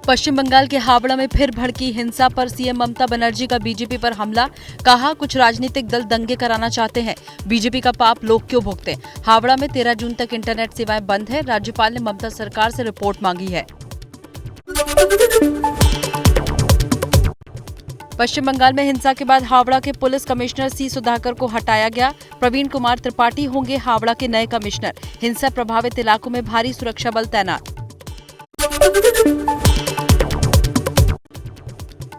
पश्चिम बंगाल के हावड़ा में फिर भड़की हिंसा पर सीएम ममता बनर्जी का बीजेपी पर हमला। कहा, कुछ राजनीतिक दल दंगे कराना चाहते हैं, बीजेपी का पाप लोग क्यों भुगते। हावड़ा में 13 जून तक इंटरनेट सेवाएं बंद है। राज्यपाल ने ममता सरकार से रिपोर्ट मांगी है। पश्चिम बंगाल में हिंसा के बाद हावड़ा के पुलिस कमिश्नर सी सुधाकर को हटाया गया। प्रवीण कुमार त्रिपाठी होंगे हावड़ा के नए कमिश्नर। हिंसा प्रभावित इलाकों में भारी सुरक्षा बल तैनात।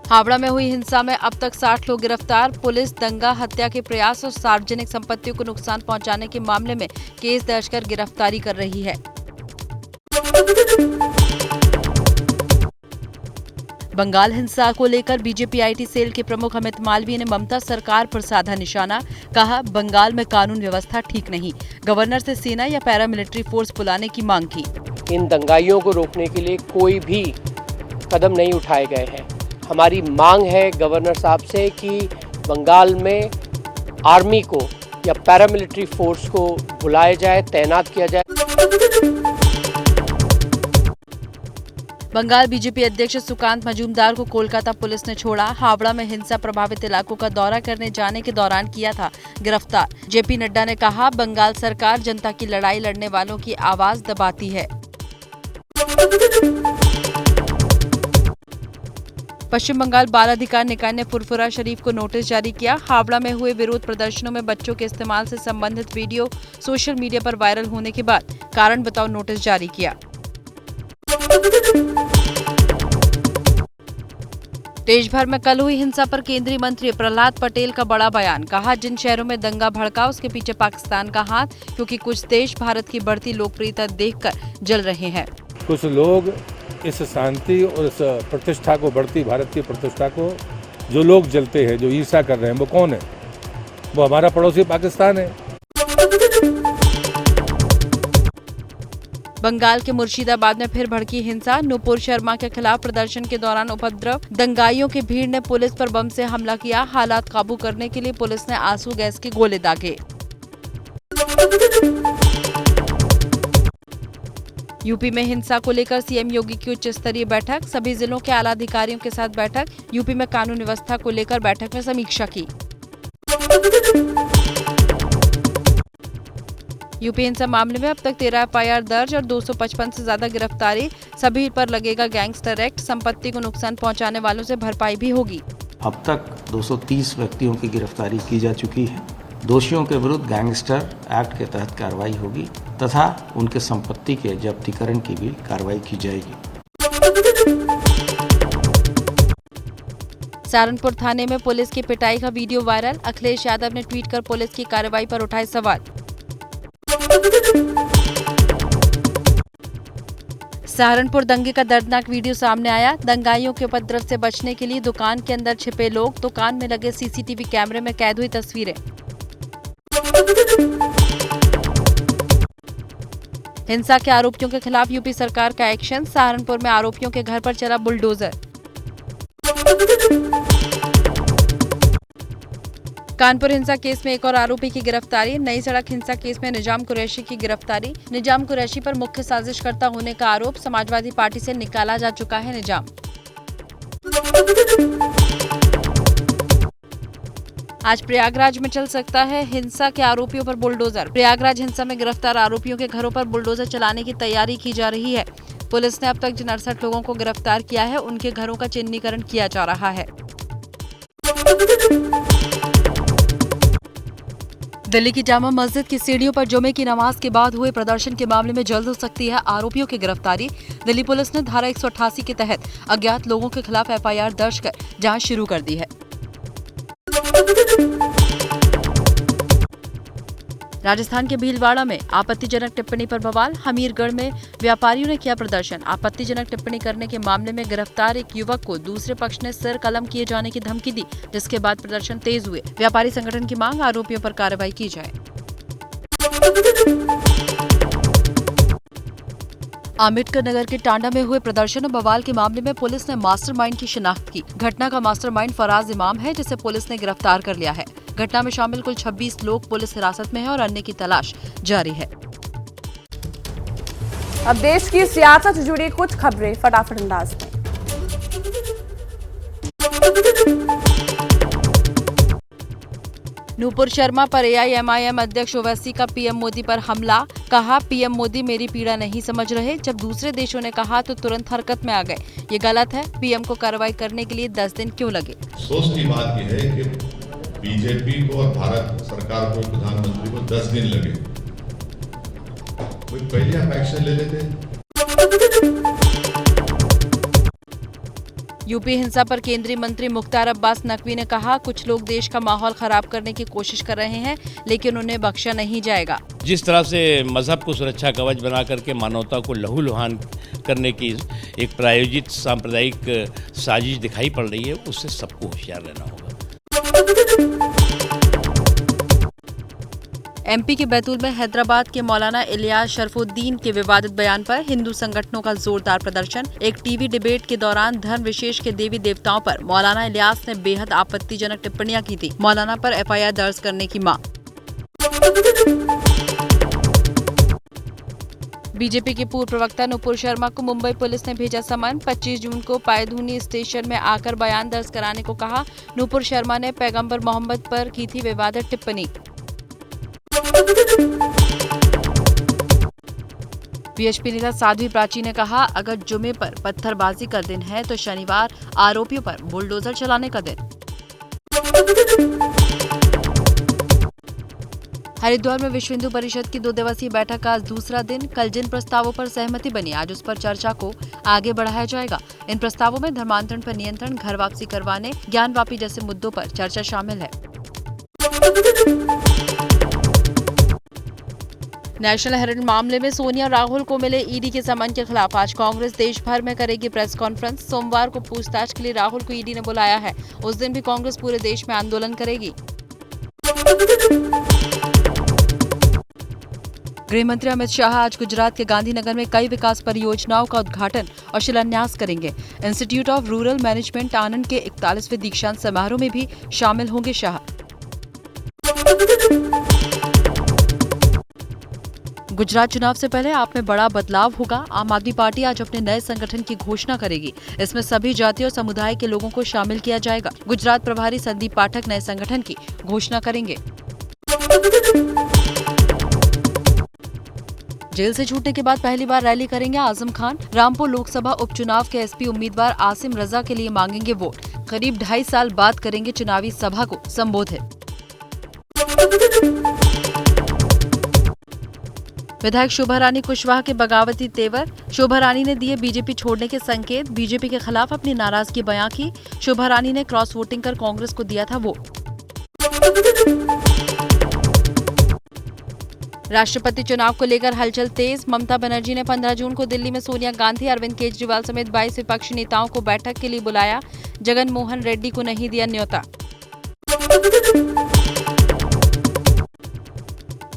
हावड़ा में हुई हिंसा में अब तक 60 लोग गिरफ्तार। पुलिस दंगा, हत्या के प्रयास और सार्वजनिक संपत्तियों को नुकसान पहुंचाने के मामले में केस दर्ज कर गिरफ्तारी कर रही है। बंगाल हिंसा को लेकर बीजेपी आईटी सेल के प्रमुख अमित मालवीय ने ममता सरकार पर साधा निशाना। कहा, बंगाल में कानून व्यवस्था ठीक नहीं, गवर्नर से सेना या पैरामिलिट्री फोर्स बुलाने की मांग की। इन दंगाइयों को रोकने के लिए कोई भी कदम नहीं उठाए गए हैं। हमारी मांग है गवर्नर साहब से कि बंगाल में आर्मी को या पैरामिलिट्री फोर्स को बुलाया जाए, तैनात किया जाए। बंगाल बीजेपी अध्यक्ष सुकांत मजूमदार को कोलकाता पुलिस ने छोड़ा। हावड़ा में हिंसा प्रभावित इलाकों का दौरा करने जाने के दौरान किया था गिरफ्तार। जेपी नड्डा ने कहा, बंगाल सरकार जनता की लड़ाई लड़ने वालों की आवाज दबाती है। पश्चिम बंगाल बाल अधिकार निकाय ने फुरफुरा शरीफ को नोटिस जारी किया। हावड़ा में हुए विरोध प्रदर्शनों में बच्चों के इस्तेमाल से संबंधित वीडियो सोशल मीडिया पर वायरल होने के बाद कारण बताओ नोटिस जारी किया। देश भर में कल हुई हिंसा पर केंद्रीय मंत्री प्रहलाद पटेल का बड़ा बयान। कहा, जिन शहरों में दंगा भड़का उसके पीछे पाकिस्तान का हाथ, क्योंकि कुछ देश भारत की बढ़ती लोकप्रियता देखकर जल रहे हैं। कुछ लोग इस शांति और इस प्रतिष्ठा को, बढ़ती भारत की प्रतिष्ठा को जो लोग जलते हैं, जो ईर्ष्या कर रहे हैं, वो कौन है? वो हमारा पड़ोसी पाकिस्तान है। बंगाल के मुर्शिदाबाद में फिर भड़की हिंसा। नुपुर शर्मा के खिलाफ प्रदर्शन के दौरान उपद्रव। दंगाइयों की भीड़ ने पुलिस पर बम से हमला किया। हालात काबू करने के लिए पुलिस ने आंसू गैस के गोले दागे। यूपी में हिंसा को लेकर सीएम योगी की उच्च स्तरीय बैठक। सभी जिलों के आला अधिकारियों के साथ बैठक। यूपी में कानून व्यवस्था को लेकर बैठक में समीक्षा की। यूपी हिंसा मामले में अब तक 13 एफआईआर दर्ज और 255 से ज्यादा गिरफ्तारी। सभी पर लगेगा गैंगस्टर एक्ट। संपत्ति को नुकसान पहुंचाने वालों से भरपाई भी होगी। अब तक 230 व्यक्तियों की गिरफ्तारी की जा चुकी है। दोषियों के विरुद्ध गैंगस्टर एक्ट के तहत कार्रवाई होगी तथा उनके संपत्ति के जब्तीकरण की भी कार्रवाई की जाएगी। सहारनपुर थाने में पुलिस की पिटाई का वीडियो वायरल। अखिलेश यादव ने ट्वीट कर पुलिस की कार्रवाई पर उठाए सवाल। सहारनपुर दंगे का दर्दनाक वीडियो सामने आया। दंगाइयों के उपद्रव से बचने के लिए दुकान के अंदर छिपे लोग, दुकान में लगे सीसीटीवी कैमरे में कैद हुई तस्वीरें। हिंसा के आरोपियों के खिलाफ यूपी सरकार का एक्शन। सहारनपुर में आरोपियों के घर पर चला बुलडोजर। कानपुर हिंसा केस में एक और आरोपी की गिरफ्तारी। नई सड़क हिंसा केस में निजाम कुरैशी की गिरफ्तारी। निजाम कुरैशी पर मुख्य साजिशकर्ता होने का आरोप। समाजवादी पार्टी से निकाला जा चुका है निजाम। आज प्रयागराज में चल सकता है हिंसा के आरोपियों पर बुलडोजर। प्रयागराज हिंसा में गिरफ्तार आरोपियों के घरों पर बुलडोजर चलाने की तैयारी की जा रही है। पुलिस ने अब तक जिन 68 लोगों को गिरफ्तार किया है, उनके घरों का चिन्हीकरण किया जा रहा है। दिल्ली की जामा मस्जिद की सीढ़ियों पर जुमे की नमाज के बाद हुए प्रदर्शन के मामले में जल्द हो सकती है आरोपियों की गिरफ्तारी। दिल्ली पुलिस ने धारा 188 के तहत अज्ञात लोगों के खिलाफ एफआईआर दर्ज कर जांच शुरू कर दी है। राजस्थान के भीलवाड़ा में आपत्तिजनक टिप्पणी पर बवाल। हमीरगढ़ में व्यापारियों ने किया प्रदर्शन। आपत्तिजनक टिप्पणी करने के मामले में गिरफ्तार एक युवक को दूसरे पक्ष ने सिर कलम किए जाने की धमकी दी, जिसके बाद प्रदर्शन तेज हुए। व्यापारी संगठन की मांग, आरोपियों पर कार्रवाई की जाए। अम्बेडकर नगर के टांडा में हुए प्रदर्शन और बवाल के मामले में पुलिस ने मास्टरमाइंड की शिनाख्त की। घटना का मास्टरमाइंड फराज इमाम है, जिसे पुलिस ने गिरफ्तार कर लिया है। घटना में शामिल कुल 26 लोग पुलिस हिरासत में हैं और अन्य की तलाश जारी है। अब देश की सियासत से जुड़ी कुछ खबरें फटाफट अंदाज में। नूपुर शर्मा पर AIMIM अध्यक्ष ओवैसी का पीएम मोदी पर हमला। कहा, पीएम मोदी मेरी पीड़ा नहीं समझ रहे। जब दूसरे देशों ने कहा तो तुरंत हरकत में आ गए। ये गलत है। पीएम को कार्रवाई करने के लिए 10 दिन क्यों लगे? अफसोस की बात यह है कि बीजेपी को और भारत सरकार को, प्रधानमंत्री को 10 दिन लगे। कोई पहले आप एक्शन ले लेते। यूपी हिंसा पर केंद्रीय मंत्री मुख्तार अब्बास नकवी ने कहा, कुछ लोग देश का माहौल खराब करने की कोशिश कर रहे हैं, लेकिन उन्हें बख्शा नहीं जाएगा। जिस तरह से मजहब को सुरक्षा कवच बना करके मानवता को लहूलुहान करने की एक प्रायोजित सांप्रदायिक साजिश दिखाई पड़ रही है, उससे सबको होशियार रहना होगा। MP के बैतूल में हैदराबाद के मौलाना इलियास शरफुद्दीन के विवादित बयान पर हिंदू संगठनों का जोरदार प्रदर्शन। एक टीवी डिबेट के दौरान धर्म विशेष के देवी देवताओं पर मौलाना इलियास ने बेहद आपत्तिजनक टिप्पणियां की थी। मौलाना पर FIR दर्ज करने की मांग। बीजेपी के पूर्व प्रवक्ता नूपुर शर्मा को मुंबई पुलिस ने भेजा समन। 25 जून को पायधुनी स्टेशन में आकर बयान दर्ज कराने को कहा। नूपुर शर्मा ने पैगंबर मोहम्मद पर की थी विवादित टिप्पणी। बीएचपी नेता साध्वी प्राची ने कहा, अगर जुमे पर पत्थरबाजी का दिन है तो शनिवार आरोपियों पर बुलडोजर चलाने का दिन। हरिद्वार में विश्व हिंदू परिषद की 2 दिवसीय बैठक का आज दूसरा दिन। कल जिन प्रस्तावों पर सहमति बनी, आज उस पर चर्चा को आगे बढ़ाया जाएगा। इन प्रस्तावों में धर्मांतरण पर नियंत्रण, घर वापसी करवाने, ज्ञानवापी जैसे मुद्दों पर चर्चा शामिल है। नेशनल हेराल्ड मामले में सोनिया राहुल को मिले ईडी के समन के खिलाफ आज कांग्रेस देश भर में करेगी प्रेस कॉन्फ्रेंस। सोमवार को पूछताछ के लिए राहुल को ईडी ने बुलाया है। उस दिन भी कांग्रेस पूरे देश में आंदोलन करेगी। गृह मंत्री अमित शाह आज गुजरात के गांधीनगर में कई विकास परियोजनाओं का उद्घाटन और शिलान्यास करेंगे। इंस्टीट्यूट ऑफ रूरल मैनेजमेंट आनंद के 41वें दीक्षांत समारोह में भी शामिल होंगे शाह। गुजरात चुनाव से पहले आप में बड़ा बदलाव होगा। आम आदमी पार्टी आज अपने नए संगठन की घोषणा करेगी। इसमें सभी जाति और समुदाय के लोगों को शामिल किया जाएगा। गुजरात प्रभारी संदीप पाठक नए संगठन की घोषणा करेंगे। जेल से छूटने के बाद पहली बार रैली करेंगे आजम खान। रामपुर लोकसभा उपचुनाव के SP उम्मीदवार आसिम रजा के लिए मांगेंगे वोट। करीब 2.5 साल बाद करेंगे चुनावी सभा को संबोधित। विधायक शोभा रानी कुशवाहा के बगावती तेवर। शोभा रानी ने दिए बीजेपी छोड़ने के संकेत। बीजेपी के खिलाफ अपनी नाराजगी बयां की। शोभा रानी ने क्रॉस वोटिंग कर कांग्रेस को दिया था वोट। राष्ट्रपति चुनाव को लेकर हलचल तेज। ममता बनर्जी ने 15 जून को दिल्ली में सोनिया गांधी, अरविंद केजरीवाल समेत 22 विपक्षी नेताओं को बैठक के लिए बुलाया। जगन मोहन रेड्डी को नहीं दिया न्योता।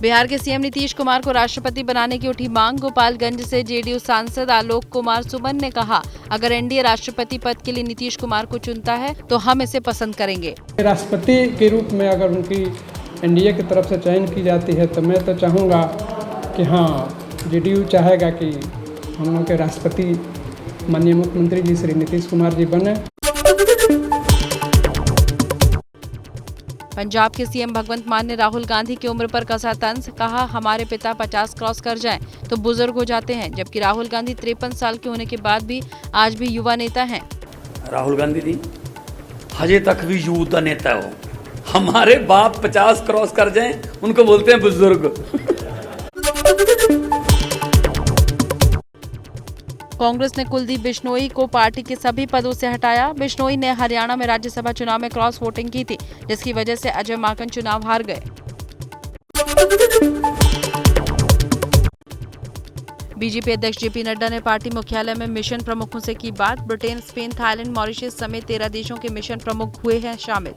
बिहार के सीएम नीतीश कुमार को राष्ट्रपति बनाने की उठी मांग। गोपालगंज से जेडीयू सांसद आलोक कुमार सुमन ने कहा, अगर एनडीए राष्ट्रपति पद के लिए नीतीश कुमार को चुनता है तो हम इसे पसंद करेंगे। राष्ट्रपति के रूप में अगर उनकी एनडीए की तरफ से चयन की जाती है तो मैं तो चाहूँगा कि हाँ, जेडीयू चाहेगा कि हम लोग के राष्ट्रपति माननीय मुख्यमंत्री जी श्री नीतीश कुमार जी बने। पंजाब के सीएम भगवंत मान ने राहुल गांधी की उम्र पर कसा तंज। कहा, हमारे पिता 50 क्रॉस कर जाएं तो बुजुर्ग हो जाते हैं, जबकि राहुल गांधी 53 साल के होने के बाद भी आज भी युवा नेता हैं। राहुल गांधी जी हजे तक भी युवा नेता हो। हमारे बाप 50 क्रॉस कर जाएं उनको बोलते हैं बुजुर्ग। कांग्रेस ने कुलदीप बिश्नोई को पार्टी के सभी पदों से हटाया। बिश्नोई ने हरियाणा में राज्यसभा चुनाव में क्रॉस वोटिंग की थी, जिसकी वजह से अजय माकन चुनाव हार गए। बीजेपी अध्यक्ष जेपी नड्डा ने पार्टी मुख्यालय में मिशन प्रमुखों से की बात। ब्रिटेन, स्पेन, थाईलैंड, मॉरिशस समेत 13 देशों के मिशन प्रमुख हुए हैं शामिल।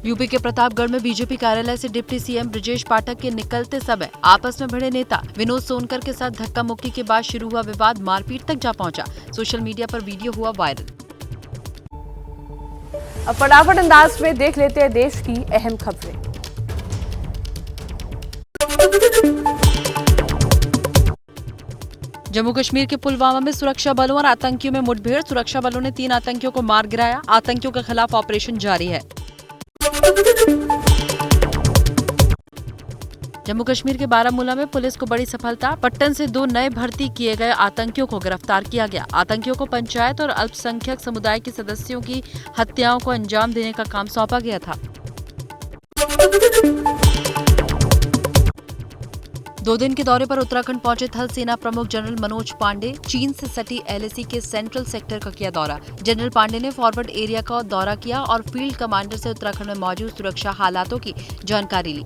यूपी के प्रतापगढ़ में बीजेपी कार्यालय से डिप्टी सीएम ब्रजेश पाठक के निकलते समय आपस में भिड़े नेता। विनोद सोनकर के साथ धक्का मुक्की के बाद शुरू हुआ विवाद मारपीट तक जा पहुंचा। सोशल मीडिया पर वीडियो हुआ वायरल। अब फटाफट अंदाज में देख लेते हैं देश की अहम खबरें। जम्मू कश्मीर के पुलवामा में सुरक्षा बलों और आतंकियों में मुठभेड़, सुरक्षा बलों ने 3 आतंकियों को मार गिराया। आतंकियों के खिलाफ ऑपरेशन जारी है। जम्मू कश्मीर के बारामूला में पुलिस को बड़ी सफलता, पट्टन से 2 नए भर्ती किए गए आतंकियों को गिरफ्तार किया गया। आतंकियों को पंचायत और अल्पसंख्यक समुदाय के सदस्यों की हत्याओं को अंजाम देने का काम सौंपा गया था। 2 दिन के दौरे पर उत्तराखंड पहुंचे थल सेना प्रमुख जनरल मनोज पांडे। चीन से सटी LAC के सेंट्रल सेक्टर का किया दौरा। जनरल पांडे ने फॉरवर्ड एरिया का दौरा किया और फील्ड कमांडर से उत्तराखंड में मौजूद सुरक्षा हालातों की जानकारी ली।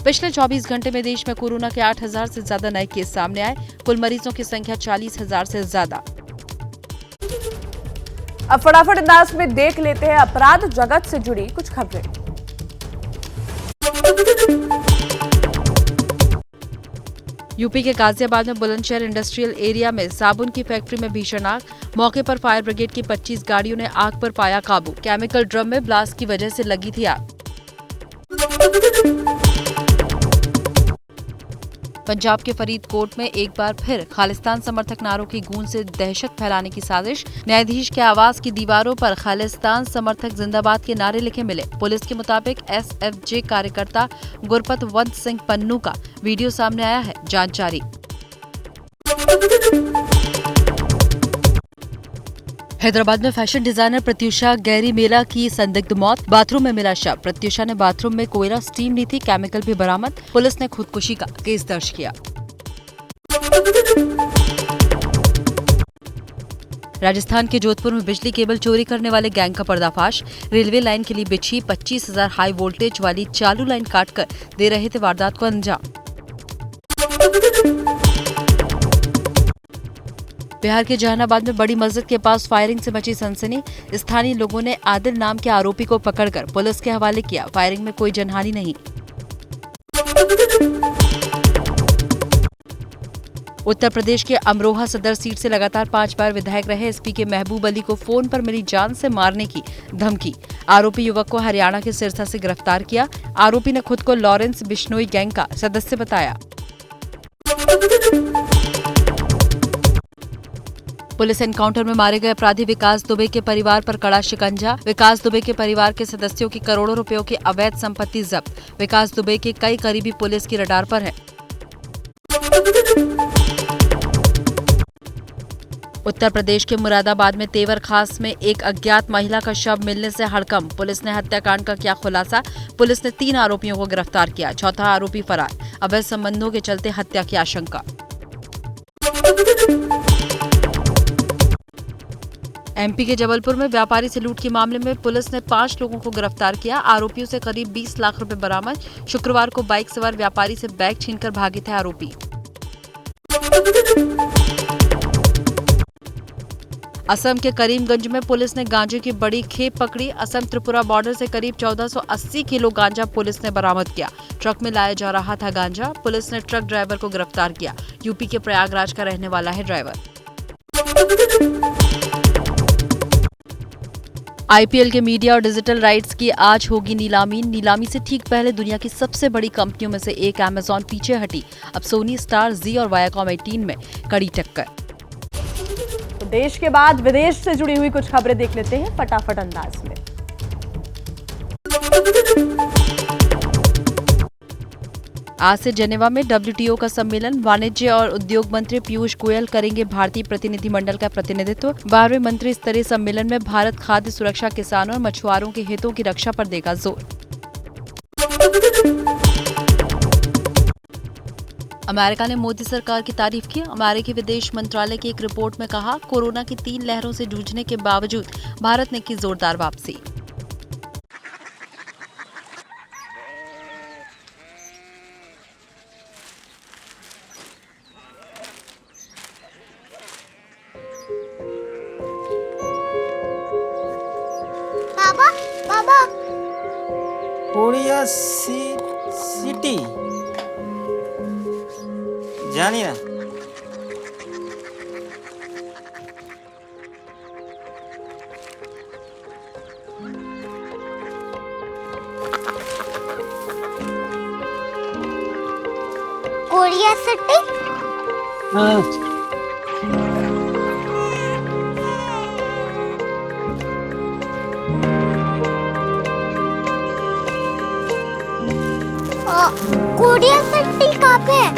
पिछले 24 घंटे में देश में कोरोना के 8,000 से ज्यादा नए केस सामने आए। कुल मरीजों की संख्या 40,000 से ज्यादा। अब फटाफट अंदाज में देख लेते हैं अपराध जगत से जुड़ी कुछ खबरें। यूपी के गाजियाबाद में बुलंदशहर इंडस्ट्रियल एरिया में साबुन की फैक्ट्री में भीषण आग। मौके पर फायर ब्रिगेड की 25 गाड़ियों ने आग पर पाया काबू। केमिकल ड्रम में ब्लास्ट की वजह से लगी थी आग। पंजाब के फरीदकोट में एक बार फिर खालिस्तान समर्थक नारों की गूंज से दहशत फैलाने की साजिश। न्यायाधीश के आवास की दीवारों पर खालिस्तान समर्थक जिंदाबाद के नारे लिखे मिले। पुलिस के मुताबिक SFJ कार्यकर्ता गुरपतवंत सिंह पन्नू का वीडियो सामने आया है। जांच जारी। हैदराबाद में फैशन डिजाइनर प्रत्युषा गैरीमेला की संदिग्ध मौत। बाथरूम में मिला शव। प्रत्युषा ने बाथरूम में कोयला स्टीम ली थी। केमिकल भी बरामद। पुलिस ने खुदकुशी का केस दर्ज किया। राजस्थान के जोधपुर में बिजली केबल चोरी करने वाले गैंग का पर्दाफाश। रेलवे लाइन के लिए बिछी 25,000 हाई वोल्टेज वाली चालू लाइन काटकर दे रहे थे वारदात को अंजाम। बिहार के जहानाबाद में बड़ी मस्जिद के पास फायरिंग से मची सनसनी। स्थानीय लोगों ने आदिल नाम के आरोपी को पकड़कर पुलिस के हवाले किया। फायरिंग में कोई जनहानि नहीं। उत्तर प्रदेश के अमरोहा सदर सीट से लगातार 5 बार विधायक रहे SP के महबूब अली को फोन पर मिली जान से मारने की धमकी। आरोपी युवक को हरियाणा के सिरसा से गिरफ्तार किया। आरोपी ने खुद को लॉरेंस बिश्नोई गैंग का सदस्य बताया। पुलिस एनकाउंटर में मारे गए अपराधी विकास दुबे के परिवार पर कड़ा शिकंजा। विकास दुबे के परिवार के सदस्यों की करोड़ों रुपयों की अवैध संपत्ति जब्त। विकास दुबे के कई करीबी पुलिस की रडार पर है। उत्तर प्रदेश के मुरादाबाद में तेवर खास में एक अज्ञात महिला का शव मिलने से हड़कंप। पुलिस ने हत्याकांड का किया खुलासा। पुलिस ने 3 आरोपियों को गिरफ्तार किया। चौथा आरोपी फरार। अवैध संबंधों के चलते हत्या की आशंका। MP के जबलपुर में व्यापारी से लूट के मामले में पुलिस ने 5 लोगों को गिरफ्तार किया। आरोपियों से करीब 20 लाख रुपए बरामद। शुक्रवार को बाइक सवार व्यापारी से बैग छीनकर भागे थे आरोपी। असम के करीमगंज में पुलिस ने गांजे की बड़ी खेप पकड़ी। असम त्रिपुरा बॉर्डर से करीब 1480 किलो गांजा पुलिस ने बरामद किया। ट्रक में लाया जा रहा था गांजा। पुलिस ने ट्रक ड्राइवर को गिरफ्तार किया। यूपी के प्रयागराज का रहने वाला है ड्राइवर। IPL के मीडिया और डिजिटल राइट्स की आज होगी नीलामी। नीलामी से ठीक पहले दुनिया की सबसे बड़ी कंपनियों में से एक अमेजॉन पीछे हटी। अब सोनी, स्टार, जी और वायाकॉम 18 में कड़ी टक्कर। तो देश के बाद विदेश से जुड़ी हुई कुछ खबरें देख लेते हैं फटाफट अंदाज में। आज से जेनेवा में WTO का सम्मेलन। वाणिज्य और उद्योग मंत्री पीयूष गोयल करेंगे भारतीय प्रतिनिधिमंडल का प्रतिनिधित्व। 12वें मंत्री स्तरीय सम्मेलन में भारत खाद्य सुरक्षा, किसानों और मछुआरों के हितों की रक्षा पर देगा जोर। अमेरिका ने मोदी सरकार की तारीफ की। अमेरिकी विदेश मंत्रालय की एक रिपोर्ट में कहा, कोरोना की 3 लहरों से जूझने के बावजूद भारत ने की जोरदार वापसी। कोरिया सिटी जानिए कोरिया सिटी। कोरिया सिटी कहाँ पे है?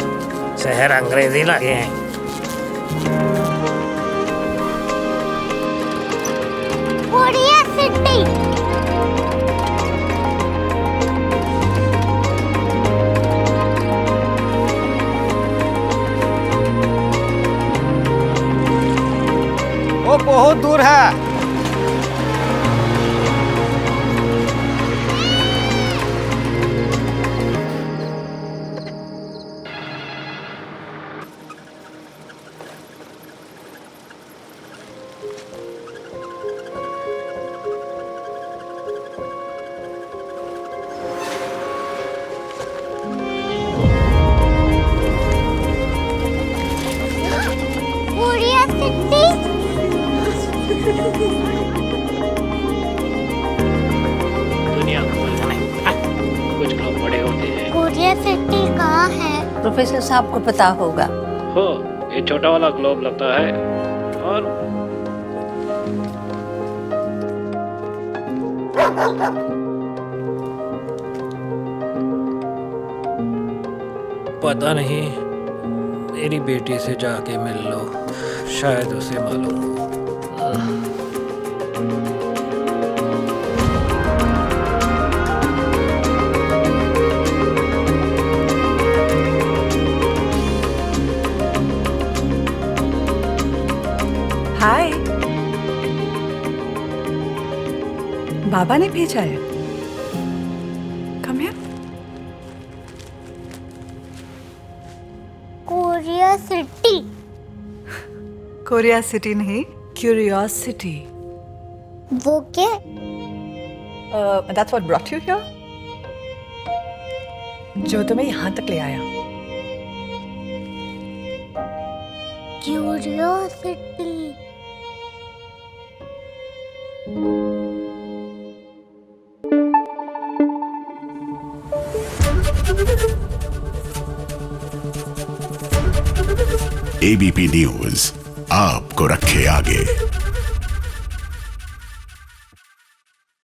शहर अंग्रेजी लगे हैं। Korea city. वो बहुत दूर है। Korea city. दुनिया कुछ लोग बड़े होते हैं। कोरिया सिटी कहाँ है? प्रोफेसर साहब को पता होगा। हो, ये छोटा वाला ग्लोब लगता है और पता नहीं, मेरी बेटी से जाके मिल लो, शायद उसे मालूम हो। हाय, बाबा ने भेजा है। Come here. Korea city. Korea city नहीं, क्यूरियोसिटी। वो क्या? That's what brought you here? जो तुम्हें यहाँ तक ले आया। क्यूरियोसिटी। ABP न्यूज आपको रखे आगे।